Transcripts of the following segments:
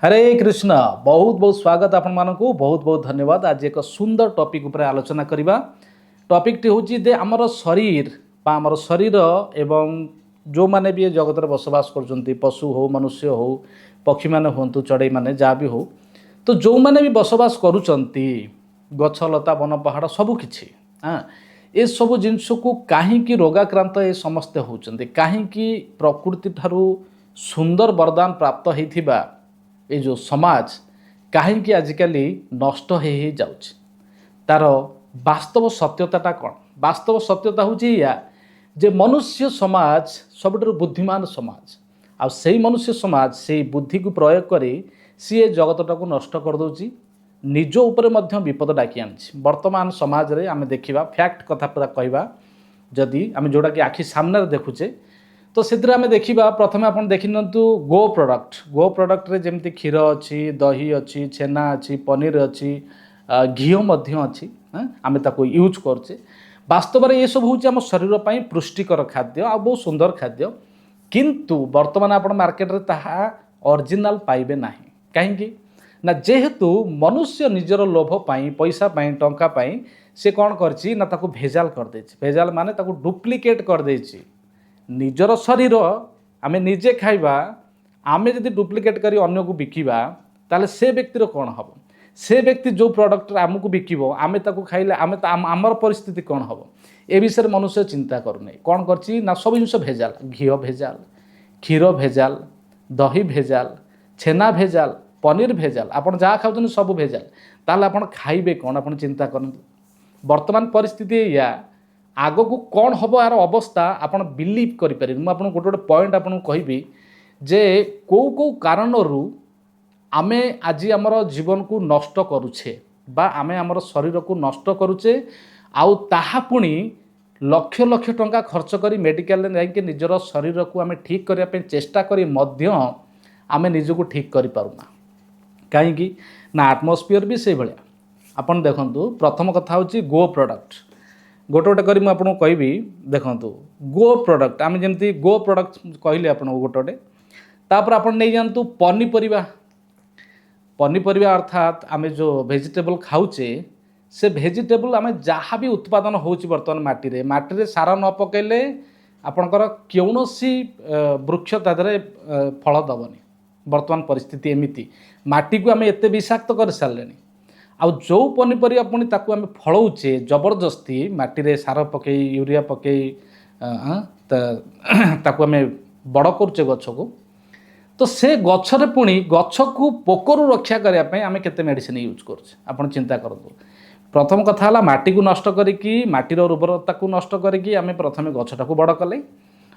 हरे कृष्ण। बहुत बहुत स्वागत आपण मानकु बहुत बहुत धन्यवाद। आज एक सुंदर टॉपिक ऊपर आलोचना करिबा। टॉपिक टी होची दे हमर शरीर बा हमर शरीर एवं जो माने भी जगत रे बसवास करजंती पशु हो मनुष्य हो पक्षी माने होंतु चढ़ई माने जा भी हो तो जो माने भी बसवास करूचंती गछ लता वन पहाड़ सब किछि हां ए सब जिंस को काहेकि रोगाक्रांत ए समस्ते होचंती काहेकि प्रकृति ठारू सुंदर वरदान प्राप्त हेथिबा ये जो समाज कहीं आजिकल नष्ट हो जाउछ तार वास्तव सत्यताटा कौन वास्तव सत्यता हूँ या जे मनुष्य समाज सबुठ बुद्धिमान समाज आ से मनुष्य समाज से बुद्धि को प्रयोग कर सी जगतटा को नष्ट करदे निज उपरे मध्य विपद डाकी आनी वर्तमान समाज रे आमे देखिबा फैक्ट कथा पूरा कहवा जदि आमे जोड़ा कि आखि सामने देखुचे तो से देखा प्रथम आप देखी नियंतु गो प्रोडक्ट रे जमती क्षीर अच्छी दही अच्छी छेना अच्छी पनीर अच्छी घी अच्छी आम ताको यूज करचे वास्तव में ये सब हूँ आम शरीर पर पुष्टिकर खाद्य आ बहुत सुंदर खाद्य किंतु वर्तमान आप मार्केट रे ताहा ओरिजिनल पाइबे नाही कहीं ना जेहेतु मनुष्य निजर लोभ पाई पैसा पाई टंका पाई से कौन करछि ना ताको भेजाल कर देछि भेजाल माने ताको डुप्लिकेट कर देछि निजर शरीर आमे निजे खाइबा आमे जदि डुप्लिकेट करी अन्य को बिकिबा ताले से व्यक्तिर कौन हम से व्यक्ति जो प्रोडक्ट आमको बिकिबो आमे ताको खाइले आमे आमर परिस्थिति कौन हम ए विषय मनुष्य चिंता करूनी कौन करछि ना सब जिन भेजाल घी भेजाल क्षीर भेजाल दही भेजाल छेना भेजाल पनीर भेजाल आपन जहाँ खाउछन सब भेजाल ताले आपन खाइबे कौन आपन चिंता करंतु वर्तमान परिस्थिति या आग को कौन हम यार अवस्था आपड़ बिलीव करें मुझे गोटे गोटे पॉइंट आपको कहबी जे कौ कारण आमे आज आमर जीवन को नष्ट करुचे बा आमे आमर शरीर को नष्ट करुचे आउ ताहा पुणी लक्ष लक्ष टंका खर्च करी मेडिकल जाइए निजर शरीर को आमे ठीक करने चेष्टा करी मध्य आमे निजको ठीक करि पारुना कहीं ना आटमोस्फियर भी से भाया आपन देखंतु प्रथम कथा होची गो प्रोडक्ट गोटे गोटे करी मुझे कहबी देखूँ गो प्रोडक्ट आम जमी गो प्रोडक्ट कहली आप गोटे गोटे तापर आप नहीं जातु पनीपरिया अर्थात आम जो वेजिटेबल खाऊचे से वेजिटेबल आम जहाँ भी उत्पादन होची बर्तमान माटी सार न पकेले आपणकर कौन वृक्ष तादे फल दबनी बर्तमान परिस्थिति एमती माटी को आम एत विषाक्त कर सारे आउ जो पनीपरिया पुणी ताकू आम फलौचे जबरदस्ती माटी सार पकई यूरिया पकई ताकू आम बड़ करुचे गछ को तो से गछरे पुणी गछ को पोकरु रक्षा करने आम केते मेडिसिन यूज करुचे आपन चिंता करतु प्रथम कथा है माटी को नष्ट करिकी माटीर उर्वरता को नष्ट करिकी आम प्रथम गछटा को बड़ कले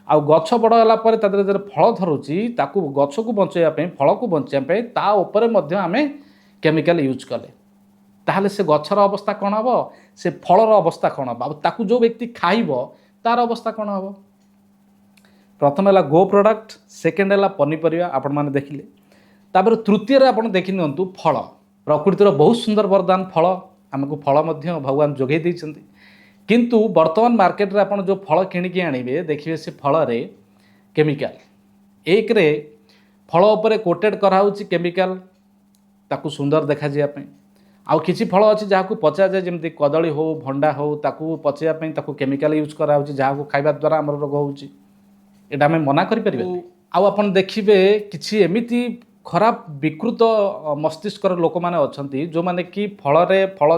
आउ गछ बड़ होगापर तादर फल धरुची ताकू गछ को बचाइवाई फल को बचाइवाई ता उपरे मध्य आम केमिकल यूज कले ताहले से गछर अवस्था कौन हम से फलर अवस्था कौन हम ताकू जो व्यक्ति खाइब तार अवस्था कौन हम प्रथम है गो प्रोडक्ट सेकेंड है पनीपरिया आपण मैंने देखिले तापर तृतीय आप देखी नियंतु फल प्रकृतिर बहुत सुंदर वरदान फल आमको फल मध्य भगवान जोगे देइछन्ति किंतु वर्तमान मार्केट रे आपण जो फल किणिकी आनिबे देखिए से फल रे केमिकल एक रे फल उपरे कोटेड कराउछि केमिकल ताकू सुंदर देखा जाय आउ किछि फल अच्छी जहाँ को पचा जाए जमी कदली हो भंडा हो ताकू पचाइवाई ताकू केमिकल यूज कराउछि जहाँ को खाइबा द्वारा आमर रोग होउछि एटा आम मना करें आउ आपन देखिबे किछि एमिति खराब विकृत मस्तिष्कर लोक मैंने अच्छा जो मैंने कि फल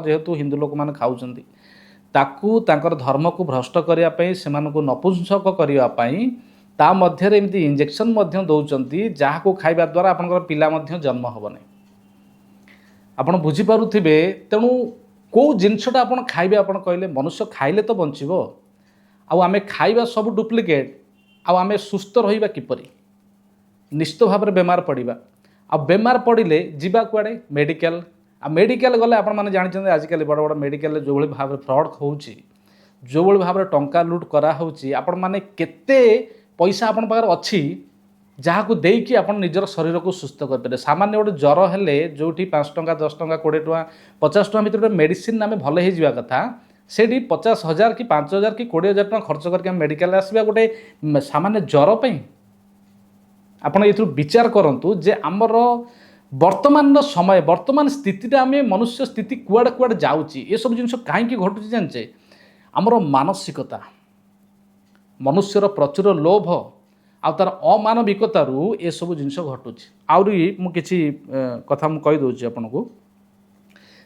जेहेतु हिंदू लोक मैंने खाऊछंती ताकू तांकर धर्म को भ्रष्ट करने से नपुंसक करने ता मध्य एमती इंजेक्शन दौरान जहाँ को खाइबा द्वारा आपनकर पिला जन्म हेबनी आपड़ बुझीपे तेणु कौ जिनसटा आप खाइबे आप कहले मनुष्य खाइले तो बंचब आम खाइबा सब डुप्लिकेट आम सुस्थ रहिबा किपरि निश्चित भाव में बेमार पड़ा आ बेमार पड़े जीवा कुआड़े मेडिकल आ मेडिकल गले आपण मैंने जानते आजिकल बड़ बड़ मेडिकल जो भाई भाव फ्रड होउची जो भाव में टंका लुट कराऊँच आपण मैंने केते पैसा आपण पाखरे अच्छी जहाँ को देकी आप निजर शरीर को सुस्थ करें सामान्य गोटे ज्वर हेले जो 5 टंका 10 टंका 20 टंका 50 टंका भर मेडिसिन आम भल हो कथा से 50,000 कि 5,000 कि 20,000 टंका खर्च करके मेडिकल आसवा गोटे सामान्य ज्वर आप विचार करूँ जे आमर ବର୍ତ୍ତମାନର ସମୟ ବର୍ତ୍ତମାନ ସ୍ଥିତିରେ ଆମେ ମନୁଷ୍ୟ ସ୍ଥିତି କୁଆଡ଼େ କୁଆଡ଼େ ଯାଉଛି ଏସବୁ ଜିନିଷ କାହିଁକି ଘଟୁଛି ଜାଣିଛେ ଆମର ମାନସିକତା ମନୁଷ୍ୟର ପ୍ରଚୁର ଲୋଭ ଆଉ ତାର ଅମାନବିକତାରୁ ଏସବୁ ଜିନିଷ ଘଟୁଛି। ଆହୁରି ମୁଁ କିଛି କଥା ମୁଁ କହିଦେଉଛି ଆପଣଙ୍କୁ।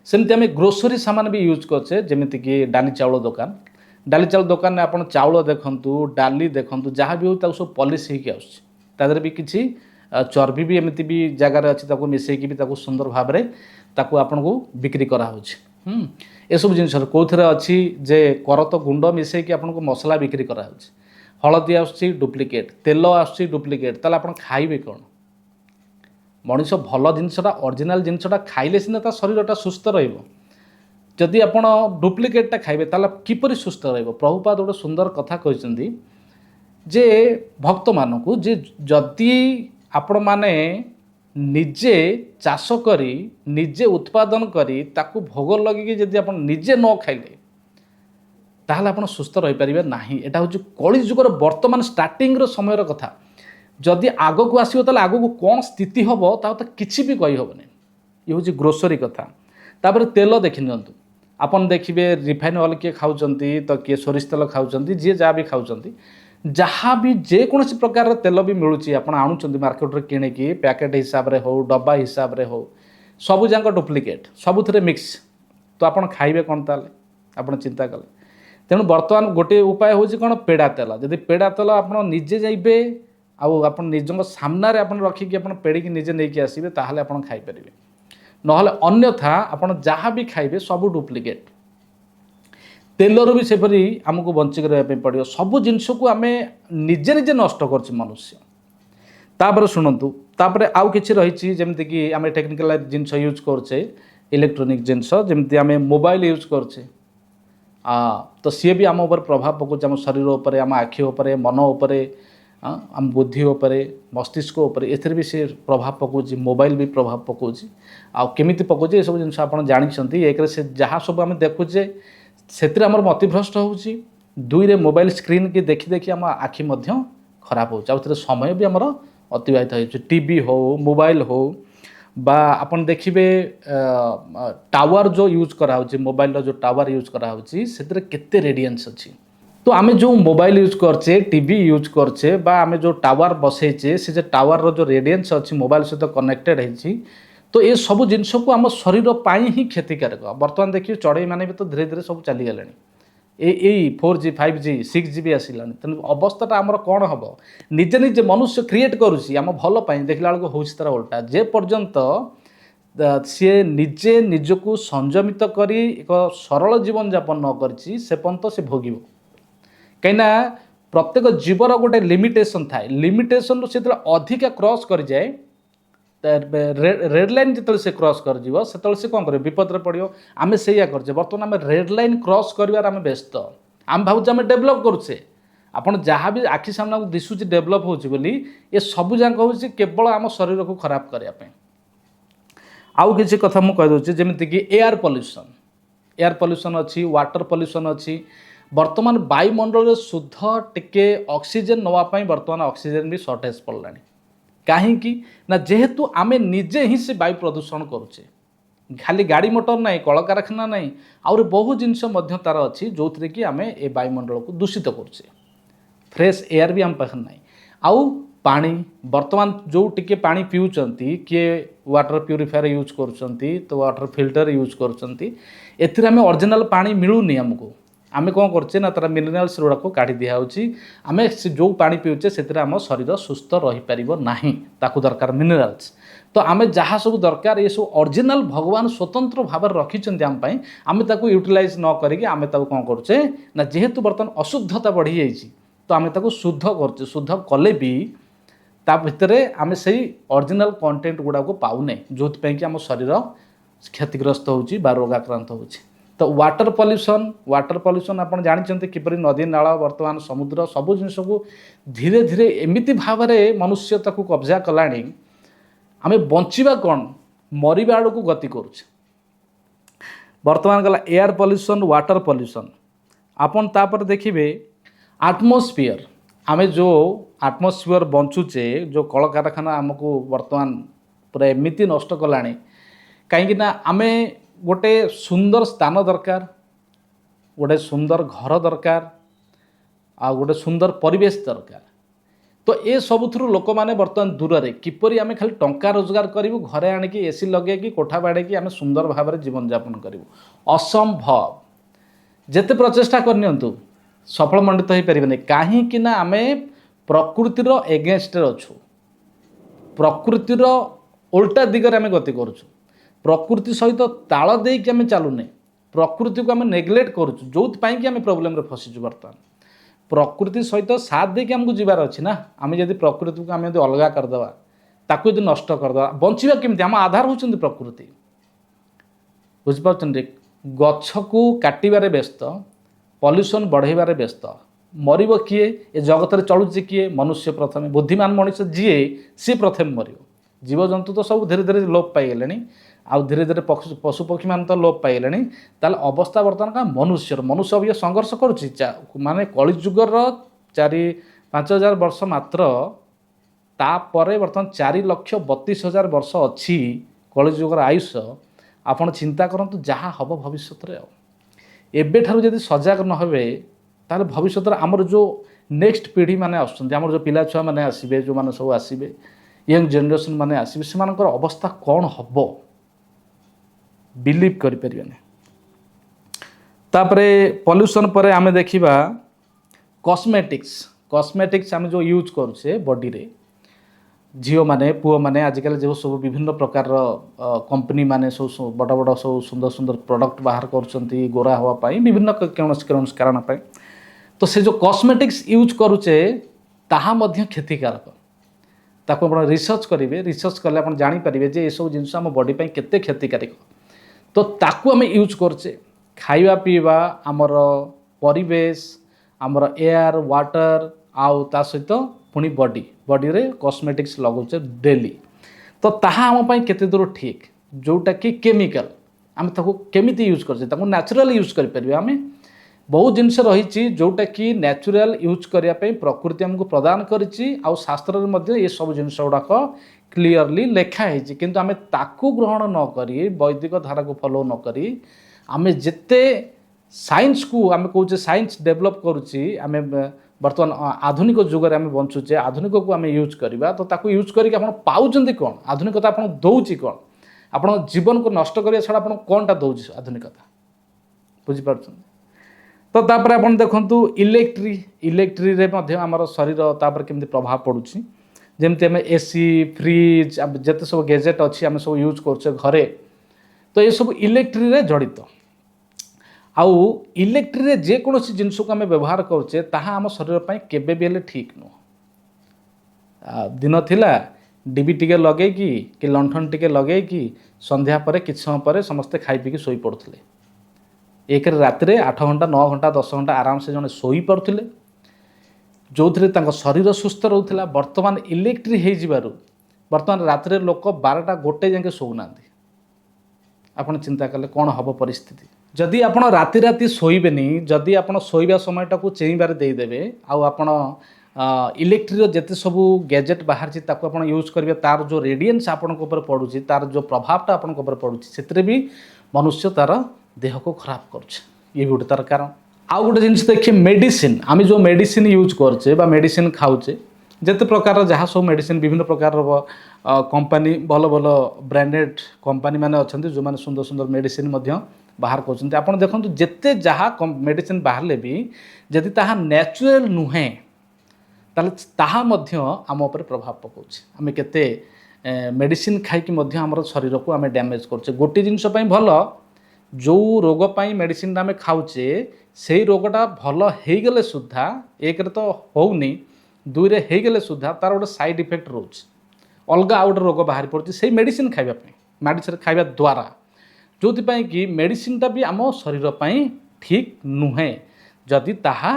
ସେମିତି ଆମେ ଗ୍ରୋସରୀ ସାମାନ ବି ୟୁଜ୍ କରୁଛେ ଯେମିତିକି ଡାଲି ଚାଉଳ ଦୋକାନ ଦୋକାନରେ ଆପଣ ଚାଉଳ ଦେଖନ୍ତୁ ଡାଲି ଦେଖନ୍ତୁ ଯାହା ବି ହେଉ ତାକୁ ସବୁ ପଲିସ୍ ହେଇକି ଆସୁଛି ତା ଦେହରେ ବି କିଛି ଚର୍ବି ବି ଏମିତି ବି ଜାଗାରେ ଅଛି ତାକୁ ମିଶାଇକି ବି ତାକୁ ସୁନ୍ଦର ଭାବରେ ତାକୁ ଆପଣଙ୍କୁ ବିକ୍ରି କରାହେଉଛି। ଏସବୁ ଜିନିଷରେ କେଉଁଥିରେ ଅଛି ଯେ କରତ ଗୁଣ୍ଡ ମିଶାଇକି ଆପଣଙ୍କୁ ମସଲା ବିକ୍ରି କରାହେଉଛି। ହଳଦୀ ଆସୁଛି ଡୁପ୍ଲିକେଟ୍ ତେଲ ଆସୁଛି ଡୁପ୍ଲିକେଟ୍ ତାହେଲେ ଆପଣ ଖାଇବେ କ'ଣ? ମଣିଷ ଭଲ ଜିନିଷଟା ଅରିଜିନାଲ ଜିନିଷଟା ଖାଇଲେ ସିନା ତା ଶରୀରଟା ସୁସ୍ଥ ରହିବ। ଯଦି ଆପଣ ଡୁପ୍ଲିକେଟ୍ଟା ଖାଇବେ ତାହେଲେ କିପରି ସୁସ୍ଥ ରହିବ? ପ୍ରଭୁପାଦ ଗୋଟେ ସୁନ୍ଦର କଥା କହିଛନ୍ତି ଯେ ଭକ୍ତମାନଙ୍କୁ ଯେ ଯଦି ଆପଣମାନେ ନିଜେ ଚାଷ କରି ନିଜେ ଉତ୍ପାଦନ କରି ତାକୁ ଭୋଗ ଲଗେଇକି ଯଦି ଆପଣ ନିଜେ ନ ଖାଇଲେ ତାହେଲେ ଆପଣ ସୁସ୍ଥ ରହିପାରିବେ ନାହିଁ। ଏଇଟା ହେଉଛି କଳି ଯୁଗର ବର୍ତ୍ତମାନ ଷ୍ଟାର୍ଟିଂର ସମୟର କଥା। ଯଦି ଆଗକୁ ଆସିବ ତାହେଲେ ଆଗକୁ କ'ଣ ସ୍ଥିତି ହେବ ତାହା ତ କିଛି ବି କହିହେବନି। ଇଏ ହେଉଛି ଗ୍ରୋସରୀ କଥା। ତାପରେ ତେଲ ଦେଖି ନିଅନ୍ତୁ। ଆପଣ ଦେଖିବେ ରିଫାଇନ୍ ଅଏଲ୍ କିଏ ଖାଉଛନ୍ତି ତ କିଏ ସୋରିଷ ତେଲ ଖାଉଛନ୍ତି ଯିଏ ଯାହା ବି ଖାଉଛନ୍ତି ଯାହା ବି ଯେକୌଣସି ପ୍ରକାରର ତେଲ ବି ମିଳୁଛି ଆପଣ ଆଣୁଛନ୍ତି ମାର୍କେଟରେ କିଣିକି ପ୍ୟାକେଟ୍ ହିସାବରେ ହେଉ ଡବା ହିସାବରେ ହେଉ ସବୁଯାକ ଡୁପ୍ଲିକେଟ୍ ସବୁଥିରେ ମିକ୍ସ। ତ ଆପଣ ଖାଇବେ କ'ଣ ତାହେଲେ ଆପଣ ଚିନ୍ତା କଲେ। ତେଣୁ ବର୍ତ୍ତମାନ ଗୋଟିଏ ଉପାୟ ହେଉଛି କ'ଣ ପେଡ଼ା ତେଲ। ଯଦି ପେଡ଼ା ତେଲ ଆପଣ ନିଜେ ଯାଇବେ ଆଉ ଆପଣ ନିଜଙ୍କ ସାମ୍ନାରେ ଆପଣ ରଖିକି ଆପଣ ପେଡ଼ିକି ନିଜେ ନେଇକି ଆସିବେ ତାହେଲେ ଆପଣ ଖାଇପାରିବେ। ନହେଲେ ଅନ୍ୟଥା ଆପଣ ଯାହା ବି ଖାଇବେ ସବୁ ଡୁପ୍ଲିକେଟ୍। ତେଲରୁ ବି ସେପରି ଆମକୁ ବଞ୍ଚିକି ରହିବା ପାଇଁ ପଡ଼ିବ। ସବୁ ଜିନିଷକୁ ଆମେ ନିଜେ ନିଜେ ନଷ୍ଟ କରୁଛୁ ମନୁଷ୍ୟ। ତାପରେ ଶୁଣନ୍ତୁ ତାପରେ ଆଉ କିଛି ରହିଛି ଯେମିତିକି ଆମେ ଟେକ୍ନିକାଲ ଜିନିଷ ୟୁଜ୍ କରୁଛେ ଇଲେକ୍ଟ୍ରୋନିକ୍ ଜିନିଷ ଯେମିତି ଆମେ ମୋବାଇଲ ୟୁଜ୍ କରୁଛେ ତ ସିଏ ବି ଆମ ଉପରେ ପ୍ରଭାବ ପକାଉଛି ଆମ ଶରୀର ଉପରେ ଆମ ଆଖି ଉପରେ ମନ ଉପରେ ଆମ ବୁଦ୍ଧି ଉପରେ ମସ୍ତିଷ୍କ ଉପରେ ଏଥିରେ ବି ସେ ପ୍ରଭାବ ପକାଉଛି। ମୋବାଇଲ ବି ପ୍ରଭାବ ପକାଉଛି। ଆଉ କେମିତି ପକାଉଛି ଏସବୁ ଜିନିଷ ଆପଣ ଜାଣିଛନ୍ତି। ଏକରେ ସେ ଯାହା ସବୁ ଆମେ ଦେଖୁଛେ ସେଥିରେ ଆମର ମତିଭ୍ରଷ୍ଟ ହେଉଛି। ଦୁଇରେ ମୋବାଇଲ ସ୍କ୍ରିନ୍ କି ଦେଖି ଦେଖି ଆମ ଆଖି ମଧ୍ୟ ଖରାପ ହେଉଛି। ଆଉ ସେଥିରେ ସମୟ ବି ଆମର ଅତିବାହିତ ହେଉଛି। ଟିଭି ହେଉ ମୋବାଇଲ ହେଉ বা ଆପଣ ଦେଖିବେ ଟାୱାର ଯେଉଁ ୟୁଜ୍ କରାହେଉଛି ମୋବାଇଲର ଯେଉଁ ଟାୱାର ୟୁଜ୍ କରାହେଉଛି ସେଥିରେ କେତେ ରେଡ଼ିଆନ୍ସ ଅଛି। ତ ଆମେ ଯେଉଁ ମୋବାଇଲ ୟୁଜ୍ କରୁଛେ ଟିଭି ୟୁଜ୍ କରୁଛେ ବା ଆମେ ଯେଉଁ ଟାୱାର ବସେଇଛେ ସେ ଯେ ଟାୱାରର ଯେଉଁ ରେଡ଼ିଆନ୍ସ ଅଛି ମୋବାଇଲ ସହିତ କନେକ୍ଟେଡ଼ ହେଇଛି ତ ଏସବୁ ଜିନିଷକୁ ଆମ ଶରୀର ପାଇଁ ହିଁ କ୍ଷତିକାରକ। ବର୍ତ୍ତମାନ ଦେଖିବେ ଚଢ଼େଇମାନେ ବି ତ ଧୀରେ ଧୀରେ ସବୁ ଚାଲିଗଲେଣି। ଏଇ 4G 5G 6G ବି ଆସିଲାଣି। ତେଣୁ ଅବସ୍ଥାଟା ଆମର କ'ଣ ହେବ? ନିଜେ ନିଜେ ମନୁଷ୍ୟ କ୍ରିଏଟ୍ କରୁଛି ଆମ ଭଲ ପାଇଁ ଦେଖିଲା ବେଳକୁ ହେଉଛି ତା'ର ଓଲଟା। ଯେ ପର୍ଯ୍ୟନ୍ତ ସିଏ ନିଜେ ନିଜକୁ ସଂଯମିତ କରି ଏକ ସରଳ ଜୀବନଯାପନ ନ କରିଛି ସେ ପର୍ଯ୍ୟନ୍ତ ସେ ଭୋଗିବ। କାହିଁକିନା ପ୍ରତ୍ୟେକ ଜୀବର ଗୋଟେ ଲିମିଟେସନ୍ ଥାଏ। ଲିମିଟେସନ୍ରୁ ସେ ଯେତେବେଳେ ଅଧିକା କ୍ରସ୍ କରିଯାଏ ରେଡ୍ ଲାଇନ୍ ଯେତେବେଳେ ସେ କ୍ରସ୍ କରିଯିବ ସେତେବେଳେ ସେ କ'ଣ କରିବ? ବିପଦରେ ପଡ଼ିବ। ଆମେ ସେଇଆ କରୁଛେ। ବର୍ତ୍ତମାନ ଆମେ ରେଡ୍ ଲାଇନ୍ କ୍ରସ୍ କରିବାରେ ଆମେ ବ୍ୟସ୍ତ। ଆମେ ଭାବୁଛେ ଆମେ ଡେଭଲପ୍ କରୁଛେ। ଆପଣ ଯାହା ବି ଆଖି ସାମ୍ନାକୁ ଦିଶୁଛି ଡେଭଲପ୍ ହେଉଛି ବୋଲି ଏ ସବୁ ଯାକ ହେଉଛି କେବଳ ଆମ ଶରୀରକୁ ଖରାପ କରିବା ପାଇଁ। ଆଉ କିଛି କଥା ମୁଁ କହିଦେଉଛି ଯେମିତିକି ଏୟାର ପଲ୍ୟୁସନ୍ ଅଛି ୱାଟର ପଲ୍ୟୁସନ୍ ଅଛି। ବର୍ତ୍ତମାନ ବାୟୁମଣ୍ଡଳରେ ଶୁଦ୍ଧ ଟିକେ ଅକ୍ସିଜେନ୍ ନେବା ପାଇଁ ବର୍ତ୍ତମାନ ଅକ୍ସିଜେନ୍ ବି ସର୍ଟେଜ୍ ପଡ଼ିଲାଣି। କାହିଁକି ନା ଯେହେତୁ ଆମେ ନିଜେ ହିଁ ସେ ବାୟୁ ପ୍ରଦୂଷଣ କରୁଛେ। ଖାଲି ଗାଡ଼ି ମଟର ନାହିଁ କଳକାରଖାନା ନାହିଁ ଆହୁରି ବହୁ ଜିନିଷ ମଧ୍ୟ ତା'ର ଅଛି ଯେଉଁଥିରେ କି ଆମେ ଏ ବାୟୁମଣ୍ଡଳକୁ ଦୂଷିତ କରୁଛେ। ଫ୍ରେଶ୍ ଏୟାର ବି ଆମ ପାଖରେ ନାହିଁ। ଆଉ ପାଣି ବର୍ତ୍ତମାନ ଯେଉଁ ଟିକେ ପାଣି ପିଉଛନ୍ତି କିଏ ୱାଟର ପ୍ୟୁରିଫାୟର ୟୁଜ୍ କରୁଛନ୍ତି ତ ୱାଟର ଫିଲ୍ଟର ୟୁଜ୍ କରୁଛନ୍ତି। ଏଥିରେ ଆମେ ଅରିଜିନାଲ ପାଣି ମିଳୁନି ଆମକୁ। ଆମେ କ'ଣ କରୁଛେ ନା ତା'ର ମିନେରାଲ୍ସ ଗୁଡ଼ାକୁ କାଢ଼ି ଦିଆହେଉଛି। ଆମେ ସେ ଯେଉଁ ପାଣି ପିଉଛେ ସେଥିରେ ଆମ ଶରୀର ସୁସ୍ଥ ରହିପାରିବ ନାହିଁ। ତାକୁ ଦରକାର ମିନେରାଲ୍ସ। ତ ଆମେ ଯାହା ସବୁ ଦରକାର ଏସବୁ ଅରିଜିନାଲ ଭଗବାନ ସ୍ୱତନ୍ତ୍ର ଭାବରେ ରଖିଛନ୍ତି ଆମ ପାଇଁ ଆମେ ତାକୁ ୟୁଟିଲାଇଜ୍ ନ କରିକି ଆମେ ତାକୁ କ'ଣ କରୁଛେ ନା ଯେହେତୁ ବର୍ତ୍ତମାନ ଅଶୁଦ୍ଧତା ବଢ଼ିଯାଇଛି ତ ଆମେ ତାକୁ ଶୁଦ୍ଧ କରୁଛେ। ଶୁଦ୍ଧ କଲେ ବି ତା ଭିତରେ ଆମେ ସେଇ ଅରିଜିନାଲ କଣ୍ଟେଣ୍ଟ ଗୁଡ଼ାକୁ ପାଉନେ ଯେଉଁଥିପାଇଁ କି ଆମ ଶରୀର କ୍ଷତିଗ୍ରସ୍ତ ହେଉଛି ବା ରୋଗାକ୍ରାନ୍ତ ହେଉଛି। ତ ୱାଟର ପଲ୍ୟୁସନ୍ ଆପଣ ଜାଣିଛନ୍ତି କିପରି ନଦୀ ନାଳ ବର୍ତ୍ତମାନ ସମୁଦ୍ର ସବୁ ଜିନିଷକୁ ଧୀରେ ଧୀରେ ଏମିତି ଭାବରେ ମନୁଷ୍ୟ ତାକୁ କବ୍ଜା କଲାଣି ଆମେ ବଞ୍ଚିବା କ'ଣ ମରିବା ଆଡ଼କୁ ଗତି କରୁଛେ। ବର୍ତ୍ତମାନ ଗଲା ଏୟାର ପଲ୍ୟୁସନ୍ ୱାଟର ପଲ୍ୟୁସନ୍। ଆପଣ ତାପରେ ଦେଖିବେ ଆଟମୋସ୍ଫିୟର। ଆମେ ଯେଉଁ ଆଟମୋସ୍ଫିୟର ବଞ୍ଚୁଛେ ଯେଉଁ କଳକାରଖାନା ଆମକୁ ବର୍ତ୍ତମାନ पूरा एमती नष्ट कलानी कहीं आमे गोटे सुंदर स्थान दरकार गोटे सुंदर घर दरकार आ गोटे सुंदर परिवेश दरकार तो ये सबुथु लोक मैंने बर्तमान दूर से किपरि आमे खाली टंका रोजगार करूँ घरे आणिकी एसी लगे कोठा बाड़े आमे सुंदर भाव में जीवन यापन करूँ असंभव जेते प्रचेषा करनियंतु सफल मंडित हो पारे कहीं आमे प्रकृतिर एगेन्स्ट अच्छु प्रकृतिर उल्टा दिगरे आमे गति करुछु प्रकृति सहित ताल देकी आमे चलुने प्रकृति को आमे नेग्लेक्ट करुछु जो कि आमे प्रॉब्लम रे फसीचु बर्तमान प्रकृति सहित साथ देकी आमको जीवार अच्छी ना आम जब प्रकृति को आम अलग करदे ताकू यदि नष्ट करदे बंचा केमती आम आधार होती प्रकृति बुझिपार गछ को काटबारे व्यस्त पल्यूशन बढ़ेबारे व्यस्त मरिब किए ए जगत में चलुचे किए मनुष्य प्रथम बुद्धिमान मनुष्य जी सी प्रथम मर जीवजंतु तो सब धीरे धीरे लोप पाइगले आउ धीरे धीरे पशु पक्षी मान तो लोप पाइगले ताल अवस्था बर्तमान का मनुष्य मनुष्य अभी संघर्ष करुच्ची माने कलिजुगर 4-5 हजार वर्ष मात्र तापर बर्तमान 4,32,000 वर्ष अच्छी कलिजुगर आयुष आपण चिंता करंतु जहाँ हम भविष्य में एबेठारु जदि सजग न हेबे ताले भविष्य आमर जो नेक्स्ट पीढ़ी माने आसुछन्ति आमर जो पिला छुआ माने आसीबे जो माने सब आसीबे यंग जनरेशन माने आसीबे सेमानकर अवस्था कौन हबो बिलीव करि परिबेने। तापरे पॉल्यूशन पर आमे देखिबा कॉस्मेटिक्स आमे जो यूज करूछे बॉडी रे झील मैंने पुओ मैंने आजिकल जो सब विभिन्न प्रकार कंपनी माने सब बड़ बड़ सब सुंदर सुंदर प्रोडक्ट बाहर कर गोरा हाँपाई विभिन्न कौन कारण तो से जो कॉस्मेटिक्स यूज करुचे ताहा मध्य क्षतिकारक ताको आपण रिसर्च करेंगे रिसर्च कले आप जानीपारे जे ये सब जिन आम बॉडी पे केते क्षतिकारक तो ताकू आम यूज करचे खाइबा पीवा आमर परिवेश आमर एयर वाटर आउ ता सहित पुणी बॉडी रे कॉस्मेटिक्स लगौचे डेली तो ताहा आम पाई केते दूर ठीक जोटा कि केमिकल आम ताको केमिति यूज करछे ताको नेचुरल यूज कर परिबे आमे बहुत जिनस रही जोटा कि नेचुरल यूज करिया पे प्रकृति हमको प्रदान करिछि आ शास्त्र रे मध्ये ये सब जिनस गुड़ाक क्लीयरली लेखा है किंतु आमे ताकू ग्रहण न करी वैदिक धारा को फॉलो न करी आमे जेते साइंस को आमे कहूचे साइंस डेवलप करुछि आमे बर्तमान आधुनिक जुगर आम बंचुचे आधुनिक को आम यूज करवा तो ताकू यूज करके आप पाउचंदी कौन आधुनिकता आपन दौची कौन आपण जीवन को नष्ट करिया छड़ा आपण कोनटा दौची आधुनिकता बुझी पारछन तो तापर आपण देखंतु इलेक्ट्री रे मध्ये हमर शरीर तापर केमती प्रभाव पडुची जेमती आम एसी फ्रिज जते सब गैजेट अच्छी आम सब यूज करछे घरे तो ये सब इलेक्ट्री रे जड़ित आउ इलेक्ट्री रे जे कोनोसी जिनस को आम व्यवहार करछे ताहा आम शरीर पाई केबे भी हेले ठीक नो दिन थिला डिबी टिके लगे कि लंठन टिके लगे कि संध्या परे किछ समय परे समस्ते खाई पी के सोई पड़ुथिले एक राति 8 घंटा 9 घंटा 10 घंटा आराम से जने सोई पड़ुथिले जो थरे तांको शरीर सुस्थ रहउथिला वर्तमान इलेक्ट्री हे जिबारु वर्तमान राति लोक 12टा गोटे जाके सोउनांती आपण चिंता कले कोन हबो परिस्थिति जदि आपण राति राति शोबेनि जदि आपण शोवा समयटा को चेईबार देदेवे आउ आपण इलेक्ट्रिक जेते सब गैजेट बाहर ताको आपण यूज करेंगे तार जो रेडियंस आपण ऊपर पड़ुची तार जो प्रभावटा आपण ऊपर पड़ुची से भी मनुष्य तार देह को खराब करुचे ये भी गोटे तार कारण आउ गोटे जिनिस देखिए मेडिसिन आम जो मेडिसिन यूज करचे बा मेडिसिन खाऊचे जेते प्रकार जहाँ सब मेडिसिन विभिन्न प्रकार कंपनी भल भल ब्रांडेड कंपनी माने अच्छे जो मैंने सुंदर सुंदर मेडिसिन बाहर कर आप देखो जिते जहाँ मेडिसिन बाहर भी जदि ताहा नेचुरल नुहे ताहा आम उपर प्रभाव पकाउछ आम केते मेडिसिन खाई आम शरीर को आम डैमेज करछे गोटे जिनस भल जो रोग पाई मेडिसिन आम खाऊचे से रोगटा भल हो गले सुधा एक तो होनी दुई रे हो गले सुधा तार गोटे साइड इफेक्ट रोच अलग आउ गोटे रोग बाहरी पड़ुछि से मेडिसिन खाइबा मेडिसिन खाइबा द्वारा जो कि मेडिसिनटा भी आम शरीर पाई ठीक नुहे जदि ताहा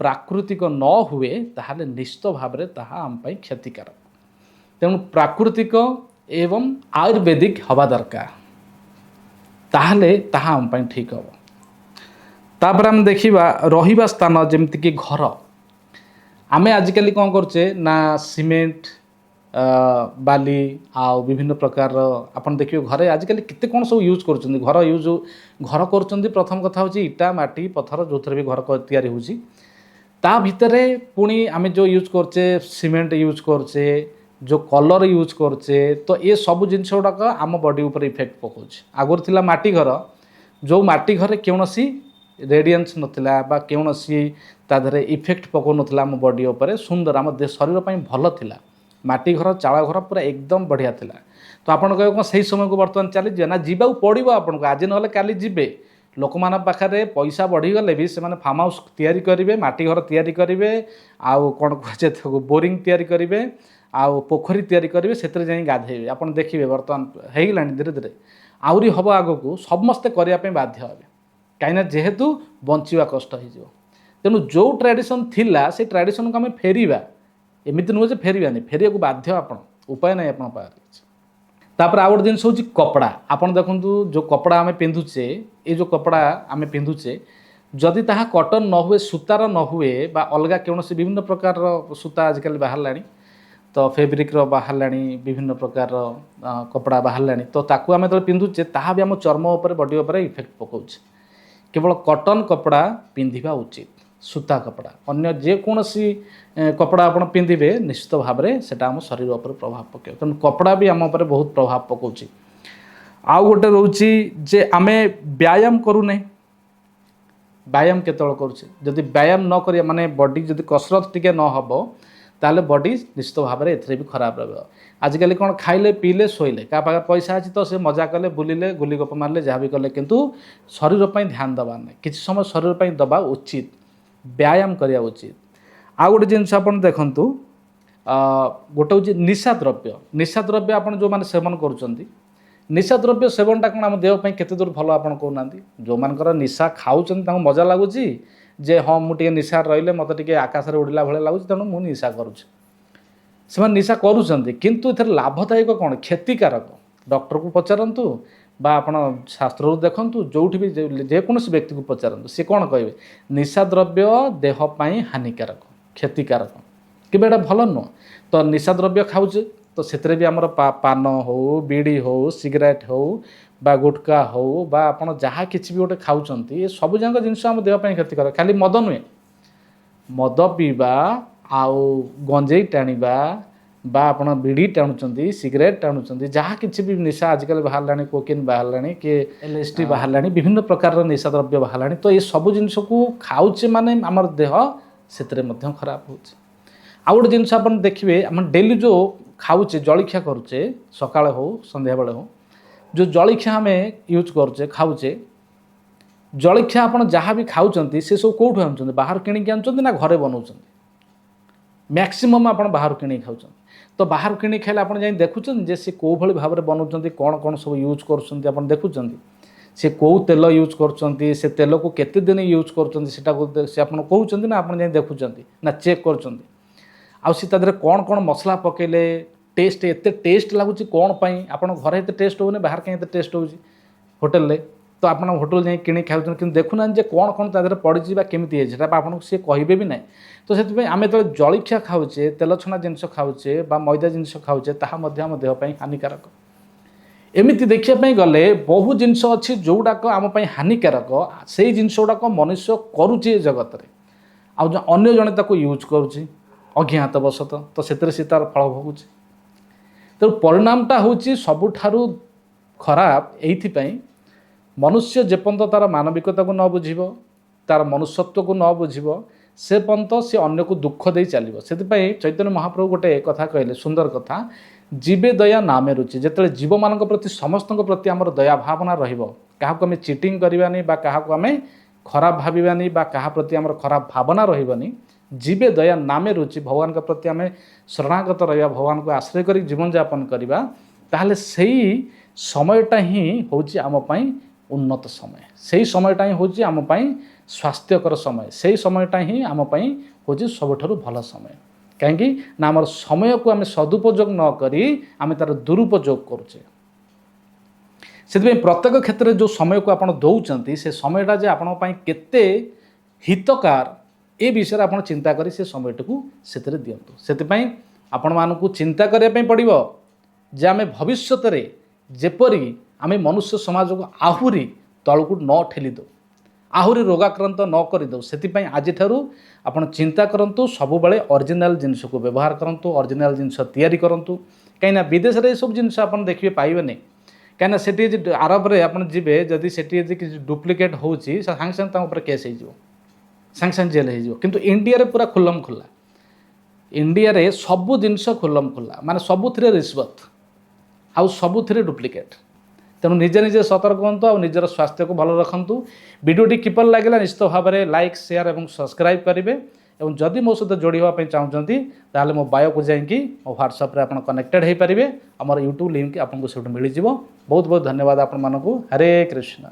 प्राकृतिक न हुए ताहले निश्चित भाव में ताहा आम पाई क्षतिकारक तेणु प्राकृतिक एवं आयुर्वेदिक हवा दरकार ताहले ताहा आम पाई ठीक हम तापर आम देखिबा रहिबा स्थान जेमति कि घर आमे आजिकली कौन करचे ना सीमेंट बाली आउ विभिन्न प्रकार आपन देखिए घरे आजिकल केते कौन सब यूज कर घर कर प्रथम कथा हूँ इटा माटी पत्थर जो थरे भी घर तैयारी होची ता भितरे पुणी आम जो यूज करचे सीमेंट यूज करचे जो कलर यूज करचे तो ये सब जिनस गुड़ाक आम बॉडी उपर इफेक्ट पकाउछ आगुर थिला माटी घर जो माटी घरे कौनसी रेडियंस नथिला बा कौनसी ता धरे इफेक्ट पकाउ नथिला आम बॉडी उपर सुंदर आम शरीर ପାଇଁ भल थिला माटी घर चाल घर पूरा एकदम बढ़िया थिला तो आपन कहबो कौन सही समय को बर्तमान चली जे ना जीवा पड़ो आपन आज नहले काली जीवे लोक मान पाखे पैसा बढ़ीगले भी से फार्म हाउस तैयारी करेंगे मटी घर तैयारी करेंगे आउ कौन कहे बोरिंग तैयारी करेंगे आउ पोखरी तैयारी करेंगे से गाधेबे आप देखिए बर्तमान हो गला धीरे धीरे आहरी हम आग को समस्ते करने बाध्य हे कहीं जेहेतु बंचा कष्ट हो तेणु जो ट्रेडिशन थिला से ट्रेडिशन को आम फेरिया एमती नुहे फेरवानी फेरिया को बाध्य आप उपाय ना आप तापर आउ गोटे जिनस हूँ कपड़ा आपड़ देखूँ जो कपड़ा आम पिंधुचे ये जो कपड़ा आम पिंधुचे जदि ताहा कॉटन न हुए सूतार न हुए बा अलग कौन विभिन्न प्रकार सूता आजिकल बाहर तो फेब्रिक बाहर विभिन्न प्रकार कपड़ा बाहर तो ताकू आम जो पिंधुचे ताहा भी आम चर्म उपर बॉडी उपर इफेक्ट पकाउछ केवल कॉटन कपड़ा पिंधिबा उचित सूता कपड़ा अन्य जेकोसी कपड़ा आप पिंधे निश्चित भाव में सेटा आम शरीर उपर प्रभाव पकाए तेणु कपड़ा भी आम उपर बहुत प्रभाव पकाउछि आउ गोटे रोचे जे आमे व्यायाम करूने व्यायाम केतल करुचे जदि व्यायाम न करिया माने बॉडी जदि कसरत टिके न हबो ताले बॉडी निश्चित भाव में एथरे भी खराब रह आजिकल कौन खाइले पीले शोइले क्या पाखे पैसा अच्छी तो से मजा कले बुलिले गुली गप मारे जहाँ भी कले किंतु शरीर पर ध्यान दबार ना किसी समय शरीर पर दबा उचित व्यायाम करने उचित आउ गोटे जिनस आप देखूँ गोटे हूँ निशा द्रव्य आप जो मैंने सेवन करुँच निशा द्रव्य सेवनटा कौन आम देहपाई केते दूर भल आप कहना जो मानकर निशा खाऊँ मजा लगुच जे हाँ मुझे निशा रही मत आकाश में उड़ला भाई लगुच तेणु मुझे निशा करुँच से निशा करुँच किंतु इधर लाभदायक कौन क्षतिकारक डॉक्टर को पचारतु बा आपण शास्त्र देखूँ जो भी जेकोसी व्यक्ति को पचारतु सी कौन कहे निशा द्रव्य देहपाई हानिकारक क्षतिकारक कि भल नुह तो निशा द्रव्य खाऊे तो से भी आमर पान हो बीड़ी हो सिगरेट हो बा गुटका हो बा आपड़ जहाँ किसी भी गोटे खाऊँ ये सब जाक जिनस आम देहपाई क्षतिकारक खाली मद नुहे मद पीवा आउ गंजेई टाणिबा बा आप बीड़ी टाणुंट सिगरेट टाणुंट जहाँ किसी भी निशा आजिकल बाहर कोकेन बाहर कि LSD बाहर विभिन्न प्रकार निशा द्रव्य बाहर तो ये सब जिनस को खाऊे माने आमर देह से खराब हो आउ गोटे जिनस आप देखिए आम डेली जो खाऊे जलखिया करुचे सका हो संध्या बेले हो जो जलखिया आम यूज करुचे खाऊे जलखिया आप जहाँ भी खाऊँ से सब कौटू आनुंट बाहर किणिकी आनुंट ना घरे बनाऊँ मैक्सिमम आप बाहर किणी खाऊँ तो बाहर किणी खाइले आप जाई देखुं जे सी कौ भाई भाव में बनाऊँ कौन कौन सब यूज कर देखुं सी कौ तेल यूज कर से तेल को केते दिन यूज कर से आप कहते ना आप देखुं ना चेक कर सी कौन कौन मसला पकेले टेस्ट एत टेस्ट लगुच कौन पाई आप घर एत टेस्ट होने बाहर कहीं टेस्ट हो होटेल तो आप होटेल जाए कि खाऊँ कि देखुना जे कौन कौन तादेह पड़ी केमी है आपको सी कहे भी ना तो से आम जो जलखिया खाऊे तेल छना जिनस खाऊे मैदा जिनस खाऊे ताम देहपाई हानिकारक एमती देखापी गले बहु जिनस अच्छी जोड़ाक आम हानिकारक से जिनस गुड़ाक मनुष्य करुचे जगत में आउ अन्य जड़े ताको यूज करुच्ची अज्ञात बसत तो से तार फल भोगुचे तो परिणामटा हूँ सबुठारु खराब एइथिपाई मनुष्य जेपर्यंत तार मानविकता को न बुझ तार मनुष्यत्व को न बुझ से पर्यंत सी अन्य को दुख दे चलो से चैतन्य महाप्रभु गोटे कथा कहले सुंदर कथा जीवे दया नामे रुचि जिते जीव मान प्रति समस्त प्रति आमर दया भावना क्या आम चिटिंग करवानी क्या आम खराब भावानी क्या प्रति आमर खराब भावना रही जीवे दया नामे रुचि भगवान प्रति आम शरणागत रहा भगवान को आश्रय कर जीवन यापन करवा ताहले सही समयटा ही हूँ आमपाई उन्नत समय से समयटा ही हूँ आमपाई स्वास्थ्यकर समय से समयटा ही आमपाई हूँ सबुठारु भल समय कहीं ना आम समय को आम सदुपयोग न करी आम तार दुरुपयोग करुचे से प्रत्येक क्षेत्र में जो समय को आप दौरान से समयटा जे आपण केते हितकार ए विषय आप चिंता करी से समयटा को से दिंतु से ଆପଣମାନଙ୍କୁ ଚିନ୍ତା କରିବା ପାଇଁ ପଡ଼ିବ ଯେ ଆମେ ଭବିଷ୍ୟତରେ ଯେପରି ଆମେ ମନୁଷ୍ୟ ସମାଜକୁ ଆହୁରି ତଳକୁ ନ ଠେଲି ଦେଉ, ଆହୁରି ରୋଗାକ୍ରାନ୍ତ ନ କରିଦେଉ। ସେଥିପାଇଁ ଆଜିଠାରୁ ଆପଣ ଚିନ୍ତା କରନ୍ତୁ, ସବୁବେଳେ ଅରିଜିନାଲ୍ ଜିନିଷକୁ ବ୍ୟବହାର କରନ୍ତୁ, ଅରିଜିନାଲ୍ ଜିନିଷ ତିଆରି କରନ୍ତୁ। କାହିଁକିନା ବିଦେଶରେ ଏସବୁ ଜିନିଷ ଆପଣ ଦେଖିବେ ପାଇବେନି। କାହିଁକିନା ସେଠି ଯଦି ଆରବରେ ଆପଣ ଯିବେ, ଯଦି ସେଠି ଯଦି କିଛି ଡୁପ୍ଲିକେଟ୍ ହେଉଛି ସାଙ୍ଗେ ସାଙ୍ଗେ ତାଙ୍କ ଉପରେ କେସ୍ ହେଇଯିବ, ସାଙ୍ଗେ ସାଙ୍ଗେ ଜେଲ୍ ହେଇଯିବ। କିନ୍ତୁ ଇଣ୍ଡିଆରେ ପୁରା ଖୁଲମ ଖୋଲା, ଇଣ୍ଡିଆରେ ସବୁ ଜିନିଷ ଖୁଲମ ଖୋଲା, ମାନେ ସବୁଥିରେ ରିଶ୍ବତ ଆଉ ସବୁଥିରେ ଡୁପ୍ଲିକେଟ୍। ତେଣୁ ନିଜେ ନିଜେ ସତର୍କ ହୁଅନ୍ତୁ ଆଉ ନିଜର ସ୍ୱାସ୍ଥ୍ୟକୁ ଭଲ ରଖନ୍ତୁ। ଭିଡ଼ିଓଟି କିପରି ଲାଗିଲା ନିଶ୍ଚିତ ଭାବରେ ଲାଇକ୍, ସେୟାର ଏବଂ ସବସ୍କ୍ରାଇବ୍ କରିବେ। ଏବଂ ଯଦି ମୋ ସହିତ ଯୋଡ଼ି ହେବା ପାଇଁ ଚାହୁଁଛନ୍ତି ତାହେଲେ ମୋ ବାୟୋକୁ ଯାଇକି ମୋ ହ୍ୱାଟ୍ସଆପ୍ରେ ଆପଣ କନେକ୍ଟେଡ଼୍ ହୋଇପାରିବେ। ଆମର ୟୁଟ୍ୟୁବ୍ ଲିଙ୍କ୍ ଆପଣଙ୍କୁ ସେଇଠୁ ମିଳିଯିବ। ବହୁତ ବହୁତ ଧନ୍ୟବାଦ ଆପଣମାନଙ୍କୁ। ହରେ କୃଷ୍ଣ।